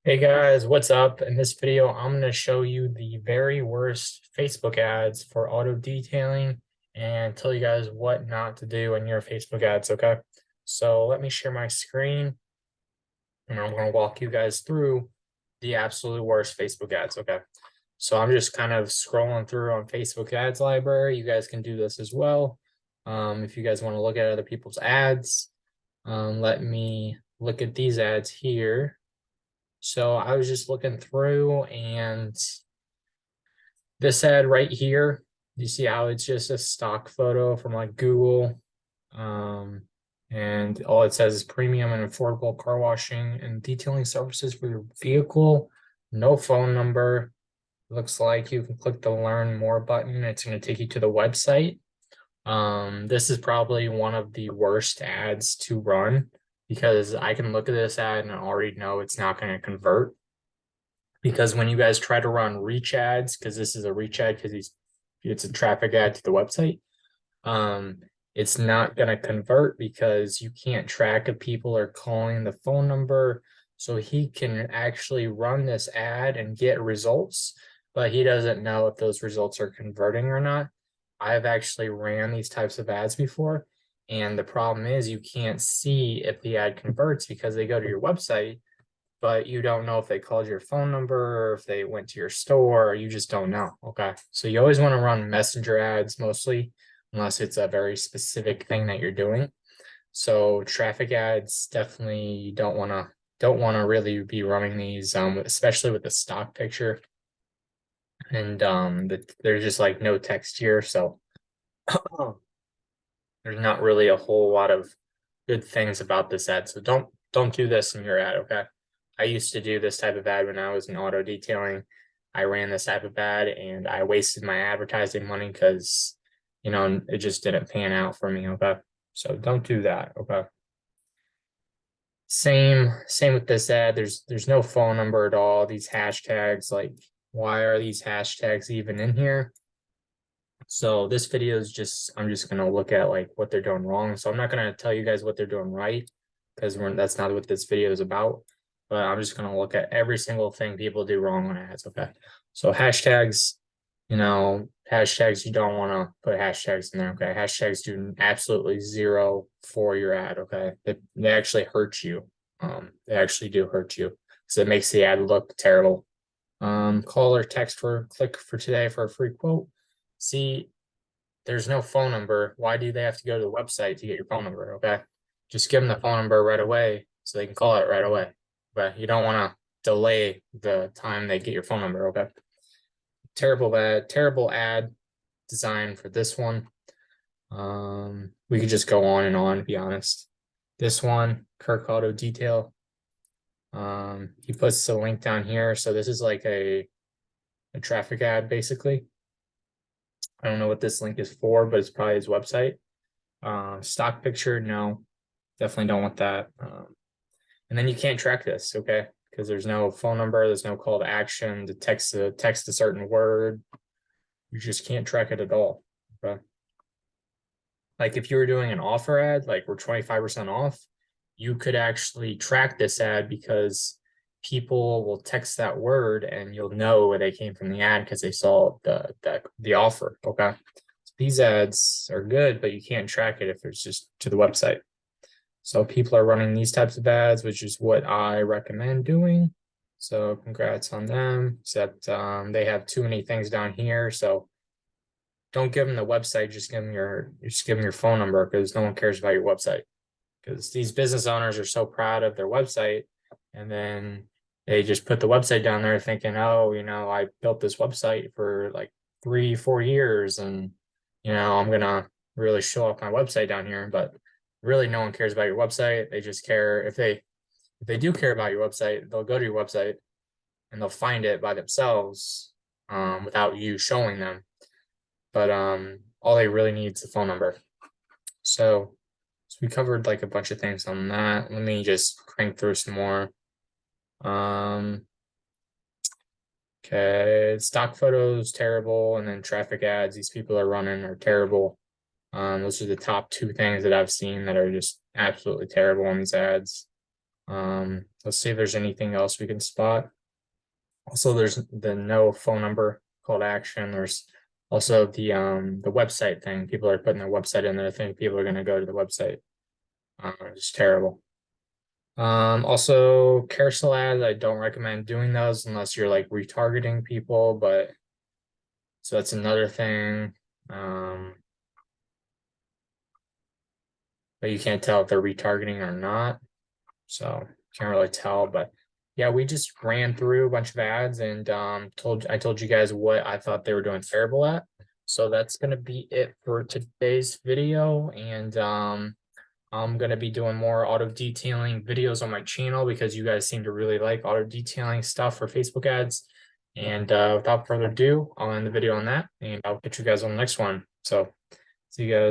Hey guys, what's up? In this video, I'm going to show you the very worst Facebook ads for auto detailing and tell you guys what not to do in your Facebook ads, okay? So let me share my screen and I'm going to walk you guys through the absolute worst Facebook ads, okay? So I'm just kind of scrolling through on Facebook ads library. You guys can do this as well. If you guys want to look at other people's ads, let me look at these ads here. So I was just looking through and this ad right here, you see how it's just a stock photo from like Google. Um, and all it says is premium and affordable car washing and detailing services for your vehicle. No phone number. Looks like you can click the learn more button. It's going to take you to the website. This is probably one of the worst ads to run because I can look at this ad and I already know it's not going to convert. Because when you guys try to run reach ads, because this is a reach ad because it's a traffic ad to the website, um, it's not going to convert because you can't track if people are calling the phone number. So he can actually run this ad and get results, but he doesn't know if those results are converting or not. I've actually ran these types of ads before, and the problem is you can't see if the ad converts because they go to your website, but you don't know if they called your phone number or if they went to your store, or you just don't know. Okay. So you always want to run messenger ads mostly, unless it's a very specific thing that you're doing. So traffic ads definitely don't want to really be running these, especially with the stock picture. And there's just like no text here. So there's not really a whole lot of good things about this ad. So don't do this in your ad, okay? I used to do this type of ad when I was in auto detailing. I ran this type of ad and I wasted my advertising money because it just didn't pan out for me, okay? So don't do that, okay? Same with this ad. There's no phone number at all. These hashtags, like why are these hashtags even in here? So this video is I'm just gonna look at like what they're doing wrong. So I'm not gonna tell you guys what they're doing right because that's not what this video is about. But I'm just gonna look at every single thing people do wrong on ads. Okay. So hashtags, hashtags, you don't want to put hashtags in there. Okay. Hashtags do absolutely zero for your ad. Okay. They actually hurt you. They actually do hurt you because it makes the ad look terrible. Call or text for click for today for a free quote. See, there's no phone number. Why do they have to go to the website to get your phone number? Okay. Just give them the phone number right away so they can call it right away. But you don't want to delay the time they get your phone number. Okay. Terrible ad design for this one. We could just go on and on, to be honest. This one, Kirk Auto Detail. He puts the link down here. So this is like a traffic ad, basically. I don't know what this link is for, but it's probably his website. Stock picture, no, definitely don't want that. And then you can't track this, okay? Because there's no phone number, there's no call to action to text a certain word. You just can't track it at all. Okay. Like if you were doing an offer ad, like we're 25% off, you could actually track this ad because people will text that word and you'll know where they came from the ad because they saw the offer. Okay. So these ads are good, but you can't track it if it's just to the website. So people are running these types of ads, which is what I recommend doing. So congrats on them, except they have too many things down here. So don't give them the website, just give them your phone number because no one cares about your website. Because these business owners are so proud of their website, and then they just put the website down there thinking, oh, I built this website for like 3, 4 years, and I'm gonna really show off my website down here. But really, no one cares about your website. They just care if they do care about your website, they'll go to your website and they'll find it by themselves without you showing them. But all they really need is the phone number. So we covered like a bunch of things on that. Let me just crank through some more. Um, okay, stock photos terrible, and then traffic ads these people are running are terrible. Those are the top two things that I've seen that are just absolutely terrible on these ads. Let's see if there's anything else we can spot. Also, there's the no phone number call to action. There's also the website thing. People are putting their website in there. I think people are gonna go to the website. It's terrible. Also carousel ads, I don't recommend doing those unless you're like retargeting people, but so that's another thing. But you can't tell if they're retargeting or not. So can't really tell, but yeah, we just ran through a bunch of ads and I told you guys what I thought they were doing terrible at. So that's gonna be it for today's video. And I'm gonna be doing more auto detailing videos on my channel because you guys seem to really like auto detailing stuff for Facebook ads. And without further ado, I'll end the video on that and I'll catch you guys on the next one. So see you guys.